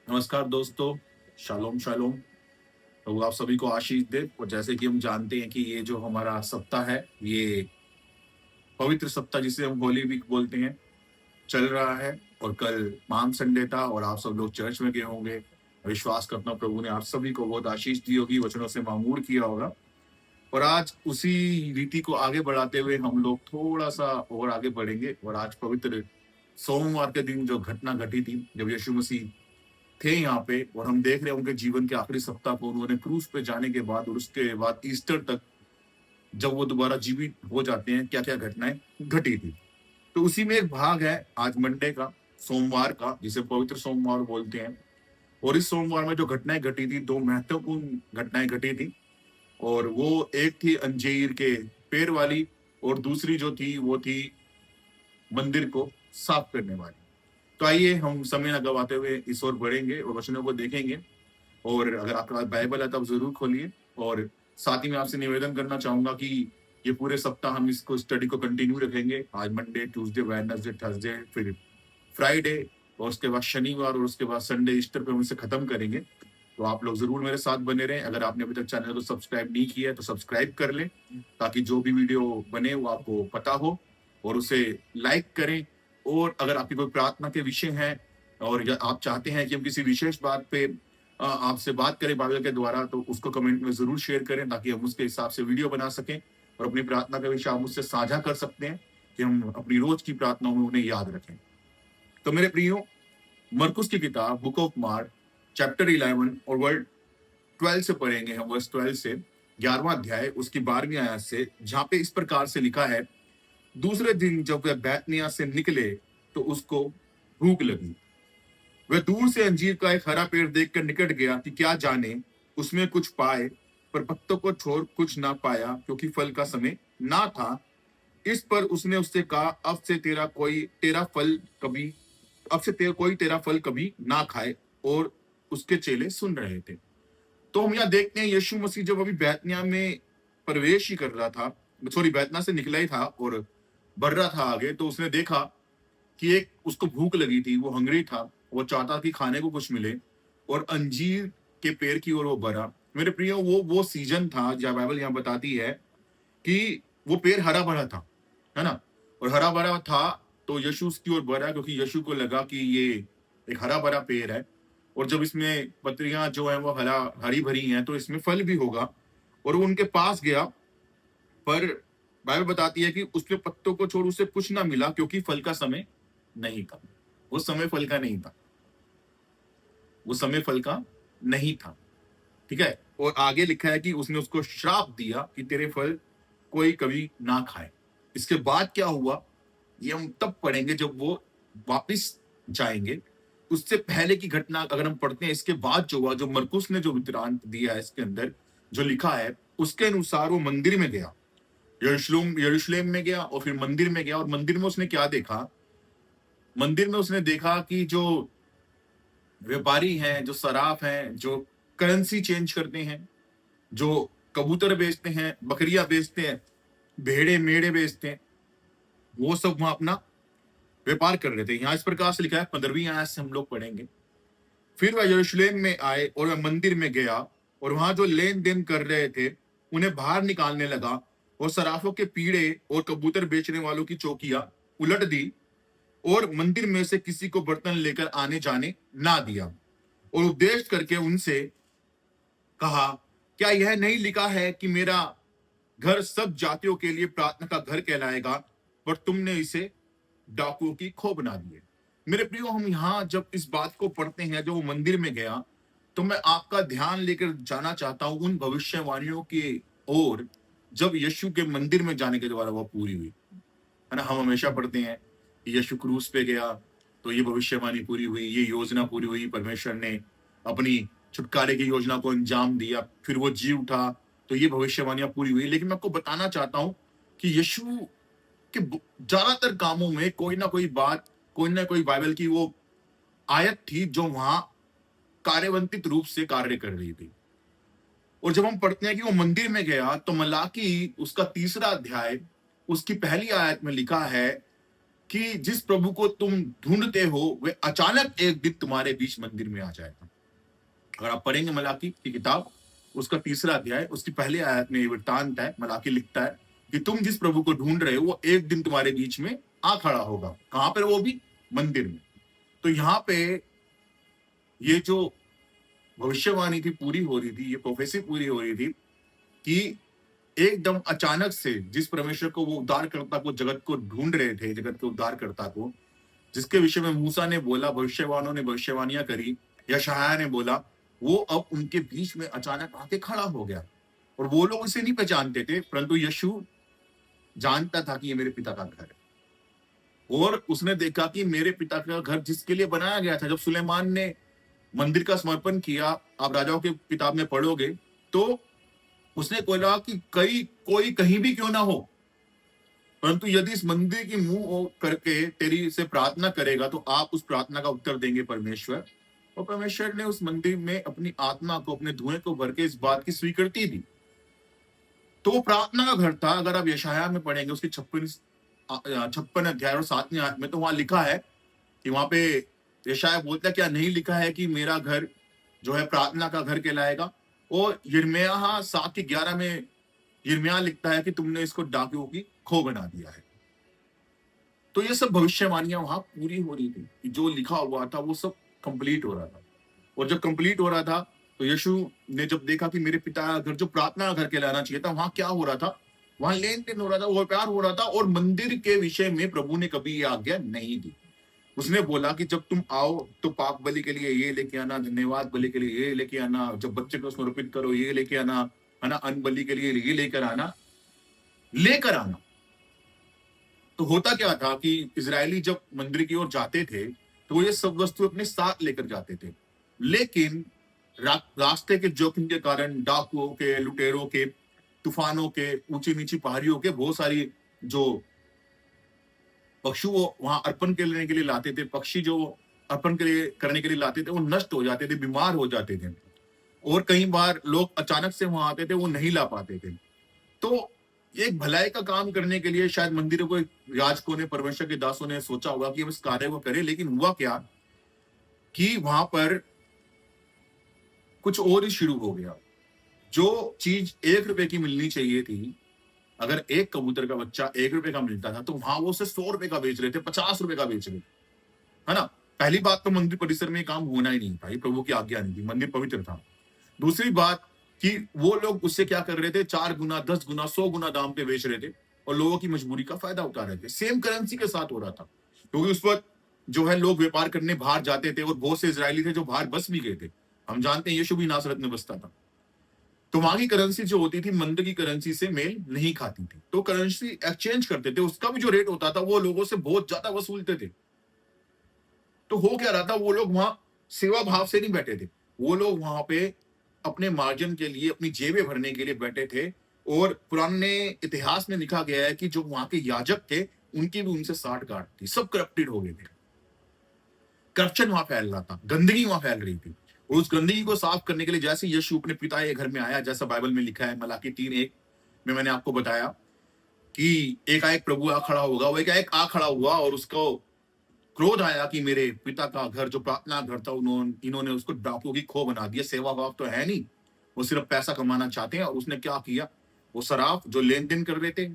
नमस्कार दोस्तों। Shalom shalom. तो आप सभी को आशीष दे। और जैसे कि हम जानते हैं कि ये जो हमारा सप्ताह है, ये पवित्र सप्ताह जिसे हम होली वीक बोलते हैं, चल रहा है। और कल पाम संडे था और आप सब लोग चर्च में गए होंगे। विश्वास करता हूं प्रभु ने आप सभी को बहुत आशीष दी होगी, वचनों से मामूर किया होगा। और आज उसी रीति को आगे बढ़ाते हुए हम लोग थोड़ा सा और आगे बढ़ेंगे। और आज पवित्र सोमवार के दिन जो घटना घटी थी, जब यीशु मसीह थे यहाँ पे, और हम देख रहे हैं उनके जीवन के आखिरी सप्ताह को, उन्होंने क्रूस पे जाने के बाद और उसके बाद ईस्टर तक जब वो दोबारा जीवित हो जाते हैं, क्या क्या घटनाएं घटी थी। तो उसी में एक भाग है आज मंडे का, सोमवार का, जिसे पवित्र सोमवार बोलते हैं। और इस सोमवार में जो घटनाएं घटी थी, दो महत्वपूर्ण घटनाएं घटी थी। और वो एक थी अंजीर के पेड़ वाली, और दूसरी जो थी वो थी मंदिर को साफ करने वाली। तो आइए हम समय न गवाते हुए इस ओर बढ़ेंगे और वचनों को देखेंगे। और अगर आपके पास बाइबल है तो आप जरूर खोलिए। और साथ ही मैं आपसे निवेदन करना चाहूंगा कि ये पूरे सप्ताह हम इसको स्टडी को कंटिन्यू रखेंगे। आज मंडे, ट्यूसडे, वेडनेसडे, थर्सडे, फिर फ्राइडे, और उसके बाद शनिवार, और उसके बाद संडे, ईस्टर पे हम इसे खत्म करेंगे। तो आप लोग जरूर मेरे साथ बने रहें। अगर आपने अभी तक चैनल को सब्सक्राइब नहीं किया है तो सब्सक्राइब कर लें, ताकि जो भी वीडियो बने वो आपको पता हो। और उसे लाइक करें। और अगर आपकी कोई प्रार्थना के विषय हैं, और या आप चाहते हैं कि हम किसी विशेष बात पे आपसे बात करें बाइबल के द्वारा, तो उसको कमेंट में जरूर शेयर करें, ताकि हम उसके हिसाब से वीडियो बना सकें। और अपनी प्रार्थना का विषय आप मुझसे साझा कर सकते हैं, कि हम अपनी रोज की प्रार्थनाओं में उन्हें याद रखें। तो मेरे प्रियो, मरकुस की किताब बुक ऑफ मार्क चैप्टर 11 और वर्ड 12 से पढ़ेंगे हम, वर्स 12 से 11वां अध्याय उसकी 12वीं आयत से, जहां पे इस प्रकार से लिखा है। दूसरे दिन जब वह बैतनिया से निकले तो उसको भूख लगी। वह दूर से अंजीर का एक हरा पेड़ देखकर निकट गया कि क्या जाने उसमें कुछ पाए, पर पत्तों को छोड़ कुछ ना पाया, क्योंकि फल का समय ना था। इस पर उसने उससे कहा, अब से कोई तेरा फल कभी ना खाए। और उसके चेले सुन रहे थे। तो हम यहाँ देखते हैं यीशु मसीह जब अभी बैतनिया में प्रवेश ही कर रहा था, सॉरी, बैतनिया से निकला ही था और बढ़ रहा था आगे, तो उसने देखा कि एक उसको भूख लगी थी, वो हंग्री था, वो चाहता कि खाने को कुछ मिले, और अंजीर के पेड़ की ओर वो बढ़ा। मेरे प्रियो, वो सीजन था जहाँ बाइबल यहाँ बताती है कि वो पेड़ हरा भरा था, है ना। और हरा भरा था तो यीशु उसकी ओर बढ़ा, क्योंकि यीशु को लगा कि ये एक हरा भरा पेड़ है, और जब इसमें पत्तियां जो है वो हरी भरी हैं, तो इसमें फल भी होगा। और वो उनके पास गया, पर बाइबल बताती है कि उसके पत्तों को छोड़ उसे कुछ ना मिला, क्योंकि फल का समय नहीं था। उस समय फल का नहीं था, वो समय फल का नहीं था। ठीक है। और आगे लिखा है कि उसने उसको श्राप दिया कि तेरे फल कोई कभी ना खाए। इसके बाद क्या हुआ, ये हम तब पढ़ेंगे जब वो वापस जाएंगे। उससे पहले की घटना अगर हम पढ़ते हैं, इसके बाद जो हुआ, जो मरकुस ने जो वृत्तांत दिया है इसके अंदर जो लिखा है, उसके अनुसार वो मंदिर में गया, यरूशलेम में गया, और फिर मंदिर में गया। और मंदिर में उसने क्या देखा, मंदिर में उसने देखा कि जो व्यापारी हैं, जो सराफ हैं, जो करेंसी चेंज करते हैं, जो कबूतर बेचते हैं, बकरियां बेचते हैं, भेड़े मेढ़े बेचते हैं, वो सब वहां अपना व्यापार कर रहे थे। यहाँ इस प्रकार से लिखा है, 15वीं आयत से हम लोग पढ़ेंगे। फिर वह यरूशलेम में आए और वह मंदिर में गया, और वहां जो लेन देन कर रहे थे उन्हें बाहर निकालने लगा, और सराफों के पीड़े और कबूतर बेचने वालों की चौकियां उलट दी, और मंदिर में से किसी को बर्तन लेकर आने जाने ना दिया। और उपदेश करके उनसे कहा, क्या यह नहीं लिखा है कि मेरा घर सब जातियों के लिए प्रार्थना का घर कहलाएगा, पर तुमने इसे डाकुओं की खो बना दिए। मेरे प्रियो, हम यहाँ जब इस बात को पढ़ते हैं, जो वो मंदिर में गया, तो मैं आपका ध्यान लेकर जाना चाहता हूं उन भविष्यवाणियों की ओर, जब यीशु के मंदिर में जाने के द्वारा वो पूरी हुई, है ना। हम हमेशा पढ़ते हैं कि यीशु क्रूस पे गया तो ये भविष्यवाणी पूरी हुई, ये योजना पूरी हुई, परमेश्वर ने अपनी छुटकारे की योजना को अंजाम दिया, फिर वो जी उठा, तो ये भविष्यवाणियां पूरी हुई। लेकिन मैं आपको बताना चाहता हूं कि यीशु के ज्यादातर कामों में कोई ना कोई बात, कोई ना कोई बाइबल की वो आयत थी जो वहां कार्यवंतित रूप से कार्य कर रही थी। और जब हम पढ़ते हैं कि वो मंदिर में गया, तो मलाकी उसका 3रा अध्याय उसकी पहली आयत में लिखा है कि जिस प्रभु को तुम ढूंढते हो वे अचानक एक दिन तुम्हारे बीच मंदिर में आ जाएगा। अगर आप पढ़ेंगे मलाकी की किताब, उसका 3रा अध्याय, उसकी पहली आयत में ये वृत्तांत है। मलाकी लिखता है कि तुम जिस प्रभु को ढूंढ रहे हो वो एक दिन तुम्हारे बीच में आ खड़ा होगा। कहां पर? वो भी मंदिर में। तो यहाँ पे ये जो भविष्यवाणी थी पूरी हो रही थी, ये प्रोफेसी पूरी हो रही थी कि एकदम अचानक से जिस परमेश्वर को वो उद्धारकर्ता को, जगत को ढूंढ रहे थे, जगत के उद्धारकर्ता को, जिसके विषय में मूसा ने बोला, भविष्यवाणों ने भविष्यवाणियां करी, यशायाह ने बोला, वो अब उनके बीच में अचानक आके खड़ा हो गया। और वो लोग इसे नहीं पहचानते थे, परंतु यीशु जानता था कि ये मेरे पिता का घर है। और उसने देखा कि मेरे पिता का घर जिसके लिए बनाया गया था, जब सुलेमान ने मंदिर का समर्पण किया, आप राजाओं की किताब में पढ़ोगे तो उसने बोला कि कोई कहीं भी क्यों ना हो, परंतु यदि इस मंदिर की मुंह करके तेरी से प्रार्थना करेगा तो आप उस प्रार्थना का उत्तर देंगे परमेश्वर। और परमेश्वर ने उस मंदिर में अपनी आत्मा को, अपने धुएं को भर के इस बात की स्वीकृति दी। तो वो प्रार्थना का घर था। अगर आप यशायाह में पढ़ेंगे उसकी 56 अध्याय और 7वीं आयत में, तो वहां लिखा है कि वहां पे यशायाह बोलता है, क्या नहीं लिखा है कि मेरा घर जो है प्रार्थना का घर कहलाएगा। और यिर्मयाह 7:11 में यिर्मयाह लिखता है कि तुमने इसको डाकुओं की खो बना दिया है। तो ये सब भविष्यवाणियां वहां पूरी हो रही थी, जो लिखा हुआ था वो सब कंप्लीट हो रहा था। और जब कंप्लीट हो रहा था तो यीशु ने जब देखा कि मेरे पिता का घर जो प्रार्थना का घर कहलाना चाहिए था, वहां क्या हो रहा था? वहां लेन देन हो रहा था, वो प्यार हो रहा था। और मंदिर के विषय में प्रभु ने कभी ये आज्ञा नहीं दी। उसने बोला कि जब तुम आओ तो पाप बलि के लिए ये लेके आना, धन्यवाद बलि के लिए ये लेके आना, जब बच्चे को समर्पित करो ये लेके आना, है ना, अन्न बलि के लिए ये लेकर आना। तो होता क्या था कि इजरायली जब मंदिर की ओर जाते थे तो वो ये सब वस्तु अपने साथ लेकर जाते थे। लेकिन रास्ते के जोखिम के कारण, डाकुओं के, लुटेरों के, तूफानों के, ऊंची नीची पहाड़ियों के बहुत सारी जो पशु वो वहां अर्पण करने के लिए लाते थे, पक्षी जो अर्पण के लिए करने के लिए लाते थे, वो नष्ट हो जाते थे, बीमार हो जाते थे। और कई बार लोग अचानक से वहां आते थे, वो नहीं ला पाते थे। तो एक भलाई का काम करने के लिए शायद मंदिरों को याजकों ने, परमेश्वर के दासों ने सोचा होगा कि हम इस कार्य को करें। लेकिन हुआ क्या कि वहां पर कुछ और ही शुरू हो गया। जो चीज 1 रुपए की मिलनी चाहिए थी, अगर एक कबूतर का बच्चा 1 रुपए का मिलता था, तो वहां वो उसे 100 रुपए का बेच रहे थे, 50 रुपए का बेच रहे थे, है ना। पहली बात तो मंदिर परिसर में काम होना ही नहीं था, ये प्रभु की आज्ञा नहीं थी, मंदिर पवित्र था। दूसरी बात कि वो लोग उससे क्या कर रहे थे, 4 गुना, 10 गुना, 100 गुना दाम पे बेच रहे थे और लोगों की मजबूरी का फायदा उठा रहे थे। सेम करेंसी के साथ हो रहा था, क्योंकि उस वक्त जो है लोग व्यापार करने बाहर जाते थे और बहुत से इजरायली थे जो बाहर बस भी गए थे। हम जानते हैं यीशु भी नासरत में बसता था। तो वहां की करेंसी जो होती थी मंदिर की करेंसी से मेल नहीं खाती थी, तो करेंसी एक्सचेंज करते थे, उसका भी जो रेट होता था वो लोगों से बहुत ज्यादा वसूलते थे। तो हो क्या रहा था, वो लोग वहां सेवा भाव से नहीं बैठे थे, वो लोग वहां पे अपने मार्जिन के लिए, अपनी जेबें भरने के लिए बैठे थे। और पुराने इतिहास में लिखा गया है कि जो वहां के याजक थे उनकी भी उनसे साठ गांठ थी, सब करप्टेड हो गए थे। करप्शन वहां फैल रहा था, गंदगी वहां फैल रही थी। और उस गंदगी को साफ करने के लिए जैसे यीशु अपने पिता के घर में आया, जैसा बाइबल में लिखा है मलाकी 3:1 में मैंने आपको बताया कि एकाएक प्रभु आ खड़ा होगा, वो एकाएक आ खड़ा हुआ और उसको क्रोध आया कि मेरे पिता का घर जो प्रार्थना घर था, इन्होंने उसको डाकुओं की खो बना दिया। सेवा भाव तो है नहीं, वो सिर्फ पैसा कमाना चाहते हैं। और उसने क्या किया, वो शराब जो लेन देन कर रहे थे,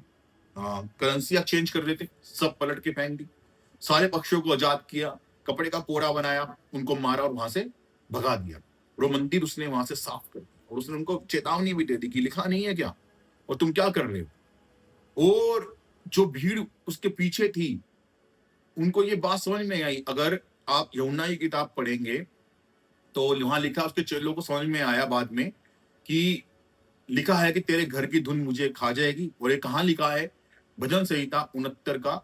करेंसी एक्सचेंज कर रहे थे, सब पलट के फेंक दी। सारे पक्षियों को आजाद किया, कपड़े का कोड़ा बनाया, उनको मारा और वहां से भगा दिया। वो मंदिर उसने वहां से साफ कर दिया और उसने उनको चेतावनी भी दे दी कि लिखा नहीं है क्या, और तुम क्या कर रहे हो। और जो भीड़ उसके पीछे थी उनको ये बात समझ में आई। अगर आप यूहन्ना की किताब पढ़ेंगे तो वहां लिखा, उसके चेलों को समझ में आया बाद में कि लिखा है कि तेरे घर की धुन मुझे खा जाएगी। और ये कहां लिखा है, भजन संहिता 69 का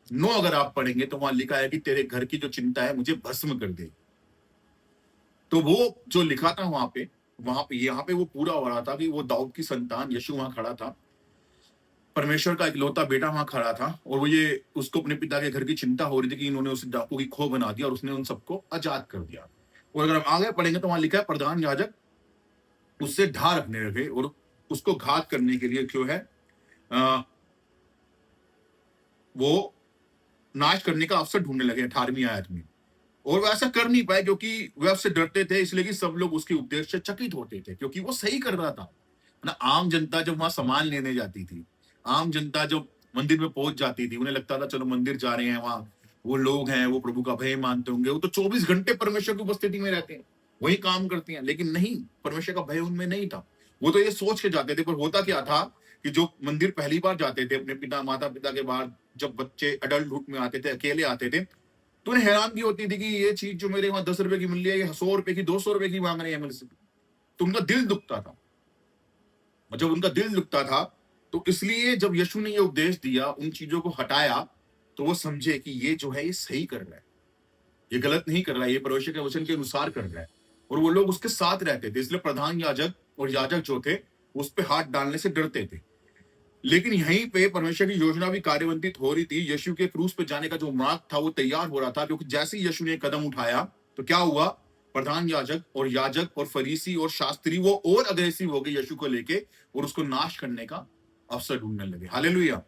9 अगर आप पढ़ेंगे तो वहां लिखा है कि तेरे घर की जो चिंता है मुझे भस्म कर दे। तो वो जो लिखा था वहां पे यहाँ पे वो पूरा हो रहा था कि वो दाऊद की संतान यीशु वहां खड़ा था, परमेश्वर का इकलौता बेटा वहां खड़ा था। और वो ये उसको अपने पिता के घर की चिंता हो रही थी कि इन्होंने उसे डाकू की खो बना दिया और उसने उन सबको आजाद कर दिया। और अगर हम आगे पढ़ेंगे तो वहां लिखा है प्रधान याजक उससे ढा रखने लगे और उसको घात करने के लिए जो है वो नाश करने का अवसर ढूंढने लगे 18वीं आयत में। और वो ऐसा कर नहीं पाए क्योंकि वे उससे डरते थे, इसलिए कि सब लोग उसके उपदेश से चकित होते थे, क्योंकि वो सही कर रहा था ना। आम जनता जब वहां सामान लेने जाती थी, आम जनता जब मंदिर में पहुंच जाती थी, उन्हें लगता था चलो मंदिर जा रहे हैं, वहां वो लोग हैं, वो प्रभु का भय मानते होंगे, वो तो 24 घंटे परमेश्वर की उपस्थिति में रहते हैं, वही काम करते हैं। लेकिन नहीं, परमेश्वर का भय उनमें नहीं था। वो तो ये सोच के जाते थे, पर होता क्या था कि जो मंदिर पहली बार जाते थे अपने पिता माता पिता के बाद, जब बच्चे अडल्टहुड में आते थे, अकेले आते थे, तो उन्हें हैरानगी होती थी कि ये चीज जो मेरे वहां 10 रुपए की मिल रही है, ये 100 रुपए की, 200 रुपए की मांग रहे हैं मेरे से। तो उनका दिल दुखता था। और जब उनका दिल दुखता था, तो इसलिए जब यीशु ने ये उपदेश दिया, उन चीजों को हटाया, तो वो समझे कि ये जो है ये सही कर रहा है, ये गलत नहीं कर रहा है, ये परमेश्वर के वचन के अनुसार कर रहा है। और वो लोग उसके साथ रहते थे, इसलिए प्रधान याजक और याजक जो थे उस पे हाथ डालने से डरते थे। लेकिन यहीं पे परमेश्वर की योजना भी कार्यान्वित हो रही थी। यीशु के क्रूस पे जाने का जो मार्ग था वो तैयार हो रहा था, क्योंकि जैसे ही यीशु ने कदम उठाया तो क्या हुआ, प्रधान याजक और फरीसी और शास्त्री वो और अग्रेसिव हो गए यीशु को लेके, और उसको नाश करने का अवसर ढूंढने लगे। हालेलुया।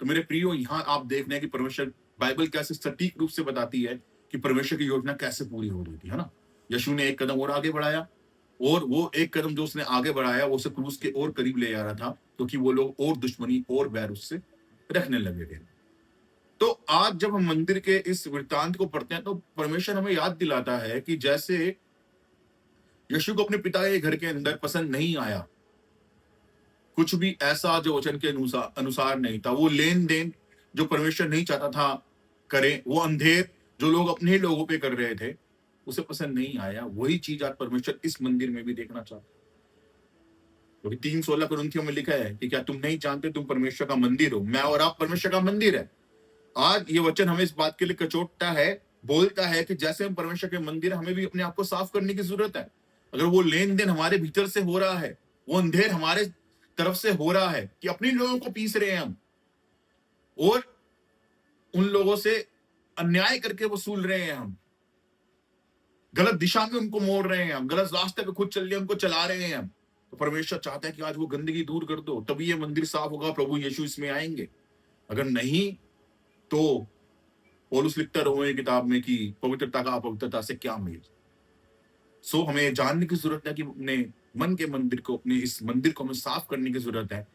तो मेरे प्रियो, यहाँ आप देख रहे हैं कि परमेश्वर, बाइबल कैसे सटीक रूप से बताती है कि परमेश्वर की योजना कैसे पूरी हो रही थी, है ना। यीशु ने एक कदम और आगे बढ़ाया, और वो एक कदम जो उसने आगे बढ़ाया वो उसे क्रूस के और करीब ले जा रहा था, क्योंकि वो लोग और दुश्मनी और बैर उससे रखने लगे थे। तो आज जब हम मंदिर के इस वृत्तांत को पढ़ते हैं, तो परमेश्वर हमें याद दिलाता है कि जैसे यीशु को अपने पिता के घर के अंदर पसंद नहीं आया, कुछ भी ऐसा जो वचन के अनुसार नहीं था, वो लेन देन जो परमेश्वर नहीं चाहता था करे, वो अंधेर जो लोग अपने ही लोगों पे कर रहे थे, उसे पसंद नहीं आया। वही चीज आज परमेश्वर इस मंदिर में भी देखना चाहता है। क्योंकि 3:16 कुरिन्थियों में लिखा है कि क्या तुम नहीं जानते तुम परमेश्वर का मंदिर हो, मैं और आप परमेश्वर का मंदिर है। आज ये वचन हमें इस बात के लिए कचोटता है, बोलता है कि जैसे हम परमेश्वर के मंदिर, हमें भी अपने आप को साफ करने की जरूरत है। अगर वो लेन देन हमारे भीतर से हो रहा है, वो अंधेर हमारे तरफ से हो रहा है कि अपने लोगों को पीस रहे हैं हम, और उन लोगों से अन्याय करके वसूल रहे हैं हम, गलत दिशा में उनको मोड़ रहे हैं हम, गलत रास्ते पे खुद चल रहे उनको चला रहे हैं हम, तो परमेश्वर चाहता है कि आज वो गंदगी दूर कर दो, तभी ये मंदिर साफ होगा, प्रभु यीशु इसमें आएंगे। अगर नहीं तो पौलुस लिखता रोमन किताब में कि पवित्रता का अपवित्रता से क्या मेल। सो हमें जानने की जरूरत है कि अपने मन के मंदिर को, अपने इस मंदिर को हमें साफ करने की जरूरत है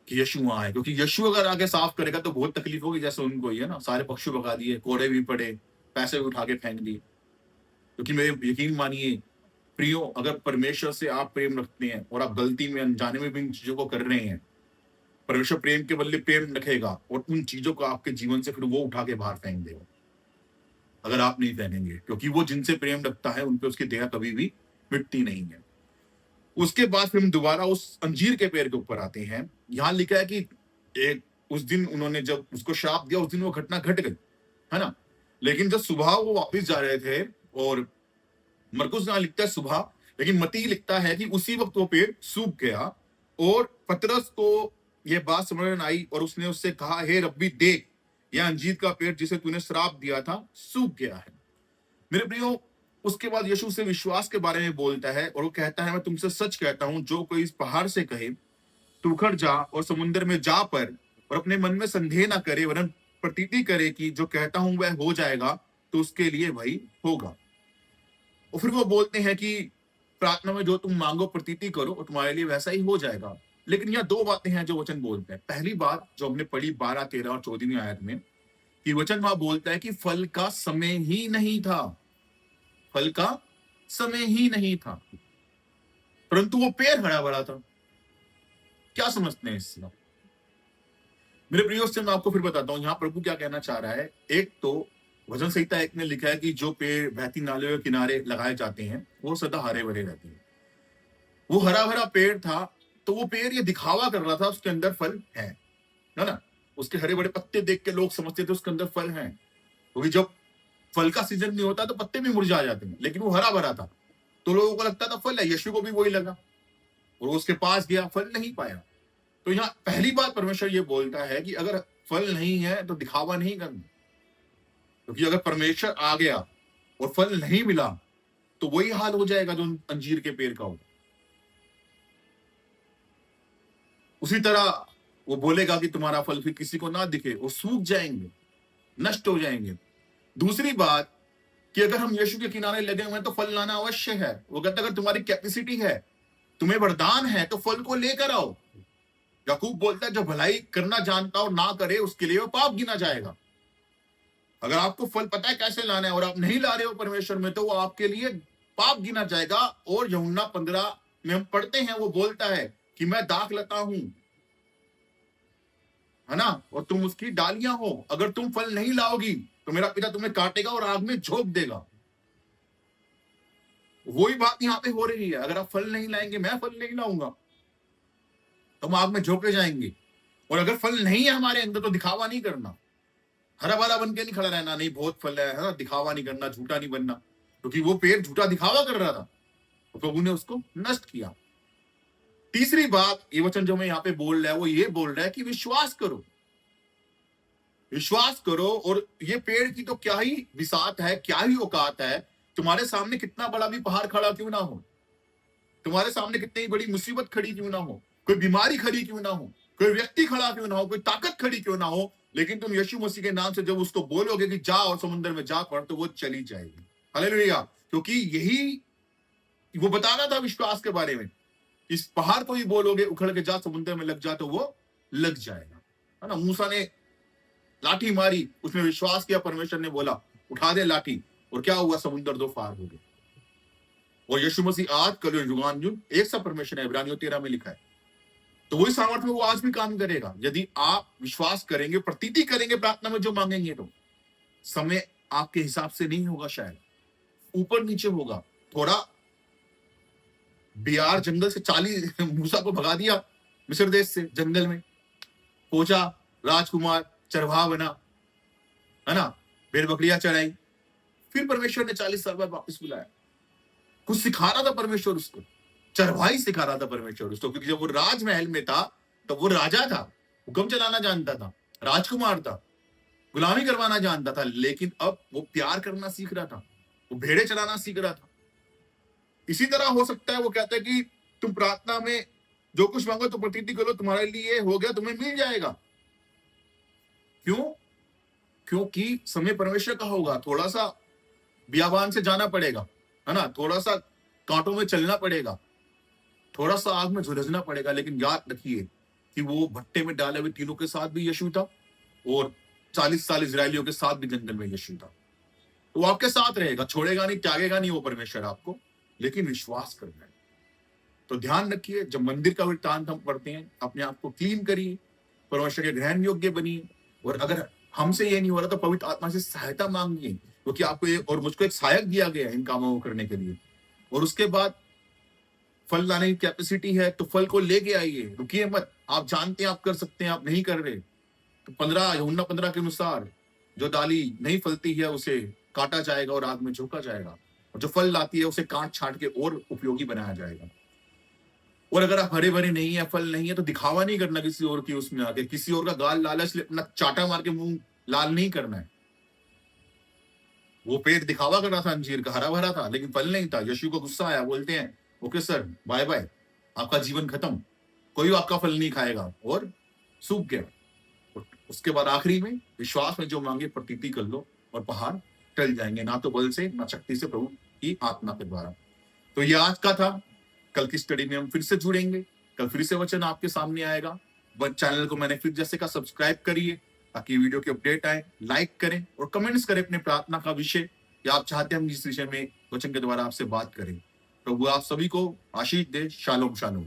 कि यीशु वहां आए। क्योंकि यीशु अगर आगे साफ करेगा तो बहुत तकलीफ होगी, जैसे उनको ही है ना, सारे पक्षी भगा दिए, कोड़े भी पड़े, पैसे भी उठा के फेंक दिए। क्योंकि मेरे यकीन मानिए प्रियो, अगर परमेश्वर से आप प्रेम रखते हैं और आप गलती में अनजाने में भी इन चीजों को कर रहे हैं, परमेश्वर प्रेम के बदले प्रेम रखेगा और उन चीजों को आपके जीवन से फिर वो उठा के बाहर फेंक देगा, अगर आप नहीं पहनेंगे। क्योंकि वो जिनसे प्रेम रखता है उन पे उसकी दया कभी भी मिटती नहीं है। उसके बाद फिर हम दोबारा उस अंजीर के पेड़ के ऊपर आते हैं। यहाँ लिखा है कि एक उस दिन उन्होंने जब उसको श्राप दिया, उस दिन वो घटना घट गई, है ना। लेकिन जब सुबह वो वापस जा रहे थे, और मरकुस यहाँ लिखता है सुबह, लेकिन मती लिखता है कि उसी वक्त वो पेड़ सूख गया, और पतरस को यह बात समझ में आई, और उसने उससे कहा, हे रब्बी देख, यह अंजीर का पेड़ जिसे तूने श्राप दिया था सूख गया है। मेरे प्रियो, उसके बाद यीशु से विश्वास के बारे में बोलता है, और वो कहता है, मैं तुमसे सच कहता हूं, जो कोई इस पहाड़ से कहे तू उखड़ जा और समुद्र में जा पर, और अपने मन में संदेह ना करे, वरन प्रतीति करे कि जो कहता हूं वह हो जाएगा, तो उसके लिए वही होगा। और फिर वो बोलते हैं कि प्रार्थना में जो तुम मांगो प्रतीति करो और तुम्हारे लिए वैसा ही हो जाएगा। लेकिन यहाँ दो बातें हैं जो वचन बोलते हैं। पहली बात जो हमने पढ़ी 12, 13 और 14वीं आयत में, कि वचन वहां बोलता है कि फल का समय ही नहीं था, फल का समय ही नहीं था, परंतु वो पेड़ हरा भरा था। क्या समझते हैं इससे मेरे प्रियो? से मैं आपको फिर बताता हूं यहाँ प्रभु क्या कहना चाह रहा है। एक तो वचन संहिता 1 ने लिखा है कि जो पेड़ बहती नालियों के किनारे लगाए जाते हैं वो सदा हरे भरे रहते हैं। वो हरा भरा पेड़ था, तो वो पेड़ ये दिखावा कर रहा था उसके अंदर फल है ना। उसके हरे बड़े पत्ते देख के लोग समझते थे उसके अंदर फल है, क्योंकि जब फल का सीजन नहीं होता तो पत्ते भी मुरझा जाते हैं, लेकिन वो हरा भरा था तो लोगों को लगता था फल है। यीशु को भी वही लगा और उसके पास गया, फल नहीं पाया। तो यहाँ पहली बात परमेश्वर ये बोलता है कि अगर फल नहीं है तो दिखावा नहीं करना, क्योंकि अगर परमेश्वर आ गया और फल नहीं मिला तो वही हाल हो जाएगा जो अंजीर के पेड़ का हो। उसी तरह वो बोलेगा कि तुम्हारा फल फिर किसी को ना दिखे, वो सूख जाएंगे। नष्ट हो जाएंगे। दूसरी बात कि अगर हम यीशु के किनारे लगे हुए हैं तो फल लाना अवश्य है। वो कहता है अगर तुम्हारी कैपेसिटी है, तुम्हें वरदान है, तो फल को लेकर आओ। याकूब बोलता है जो भलाई करना जानता और ना करे उसके लिए वो पाप गिना जाएगा। अगर आपको फल पता है कैसे लाना है और आप नहीं ला रहे हो परमेश्वर में, तो वो आपके लिए पाप गिना जाएगा। और यूहन्ना 15 में हम पढ़ते हैं, वो बोलता है कि मैं दाख लता हूं, है ना, और तुम उसकी डालियां हो। अगर तुम फल नहीं लाओगी तो मेरा पिता तुम्हें काटेगा और आग में झोंक देगा। वही बात यहां पे हो रही है। अगर आप फल नहीं लाएंगे, मैं फल नहीं लाऊंगा, तो हम आग में झोंके जाएंगे। और अगर फल नहीं है हमारे अंदर तो दिखावा नहीं करना, हरा भरा बन के नहीं खड़ा रहना, नहीं बहुत फल है ना, दिखावा नहीं करना, झूठा नहीं बनना, क्योंकि वो पेड़ झूठा दिखावा कर रहा था, तो प्रभु ने उसको नष्ट किया। तीसरी बात ये वचन जो मैं यहाँ पे बोल रहा है, वो ये बोल रहा है कि विश्वास करो, विश्वास करो। और ये पेड़ की तो क्या ही बिसात है, क्या ही औकात है। तुम्हारे सामने कितना बड़ा भी पहाड़ खड़ा क्यों ना हो, तुम्हारे सामने कितनी बड़ी मुसीबत खड़ी क्यों ना हो, कोई बीमारी खड़ी क्यों ना हो, कोई व्यक्ति खड़ा क्यों ना हो, कोई ताकत खड़ी क्यों ना हो, लेकिन तुम यीशु मसीह के नाम से जब उसको बोलोगे कि जा और समुद्र में जा पड़, तो वो चली जाएगी। हालेलुया। क्योंकि यही वो बता रहा था विश्वास के बारे में। इस पहाड़ को ही बोलोगे उखड़ के जा, समुद्र में लग जा, तो वो लग जाएगा, है ना। मूसा ने लाठी मारी, उसने विश्वास किया, परमेश्वर ने बोला उठा दे लाठी, और क्या हुआ, समुद्र दो पार हो गए। और यीशु मसीह आज कल युगान युग एक सा परमेश्वर है, इब्रानियों 13 में लिखा है। तो वही सामर्थ्य में वो आज भी काम करेगा, यदि आप विश्वास करेंगे, प्रतीति करेंगे प्रार्थना में जो मांगेंगे। तो समय आपके हिसाब से नहीं होगा, शायद ऊपर नीचे होगा। थोड़ा बिहार जंगल से 40 मूसा को भगा दिया मिस्र देश से, जंगल में पहुंचा, राजकुमार चरवाहा बना, है ना, भेड़ बकरियां चढ़ाई। फिर परमेश्वर ने 40 साल बाद वापस बुलाया। कुछ सिखा रहा था परमेश्वर उसको, चरवाही सिखा रहा था परमेश्वर उसको, क्योंकि जब वो राजमहल में था तब वो राजा था, हुक्म चलाना जानता था, राजकुमार था, गुलामी करवाना जानता था। लेकिन अब वो प्यार करना सीख रहा था, वो भेड़े चलाना सीख रहा था। इसी तरह हो सकता है वो कहता है कि तुम प्रार्थना में जो कुछ मांगो तो प्रतीति करो, तुम्हारे लिए हो गया, तुम्हें मिल जाएगा। क्यों? क्योंकि समय परमेश्वर का होगा। थोड़ा सा बियाबान से जाना पड़ेगा, है ना, थोड़ा सा कांटों में चलना पड़ेगा, थोड़ा सा आग में झुलसना पड़ेगा। लेकिन याद रखिए कि वो भट्टे में डाले हुए तीनों के साथ भी यीशु था, और 40 साल इजरायलियों के साथ भी जंगल में यीशु था। तो वो आपके साथ रहेगा, छोड़ेगा नहीं, त्यागेगा नहीं वो परमेश्वर आपको, लेकिन विश्वास करना है। तो ध्यान रखिए, जब मंदिर का वृत्तांत हम पढ़ते हैं, अपने आप को क्लीन करिए, परमेश्वर के ग्रहण योग्य बनिए। और अगर हमसे ये नहीं हो रहा तो पवित्र आत्मा से सहायता मांगिए, क्योंकि आपको और मुझको एक सहायक दिया गया है इन कामों को करने के लिए। और उसके बाद फल लाने की कैपेसिटी है तो फल को लेके आइए, रुकिए मत। आप जानते हैं आप कर सकते हैं, आप नहीं कर रहे, तो यूहन्ना 15 के अनुसार जो डाली नहीं फलती है उसे काटा जाएगा और आग में झोंका जाएगा, और जो फल लाती है उसे काट छाट के और उपयोगी बनाया जाएगा। और अगर आप हरे भरे नहीं है, फल नहीं है, तो दिखावा नहीं करना किसी और की, उसमें आके किसी और का गाल लालच अपना चाटा मार के मुंह लाल नहीं करना है। वो पेड़ दिखावा कर रहा था, अंजीर का हरा भरा था, लेकिन फल नहीं था। यीशु को गुस्सा आया, बोलते हैं ओके सर, बाय बाय, आपका जीवन खत्म, कोई आपका फल नहीं खाएगा, और सूख गया। उसके बाद आखिरी में विश्वास में जो मांगे प्रतीति कर लो, और पहाड़ टल जाएंगे, ना तो बल से ना शक्ति से, प्रभु की आत्मा के द्वारा। तो ये आज का था। कल की स्टडी में हम फिर से जुड़ेंगे, कल फिर से वचन आपके सामने आएगा। चैनल को मैंने फिर जैसे का सब्सक्राइब करिए ताकि वीडियो की अपडेट आए, लाइक करें और कमेंट्स करें अपने प्रार्थना का विषय, या आप चाहते हैं हम जिस विषय में वचन के द्वारा आपसे बात करें। प्रभु आप सभी को आशीष दे। Shalom shalom.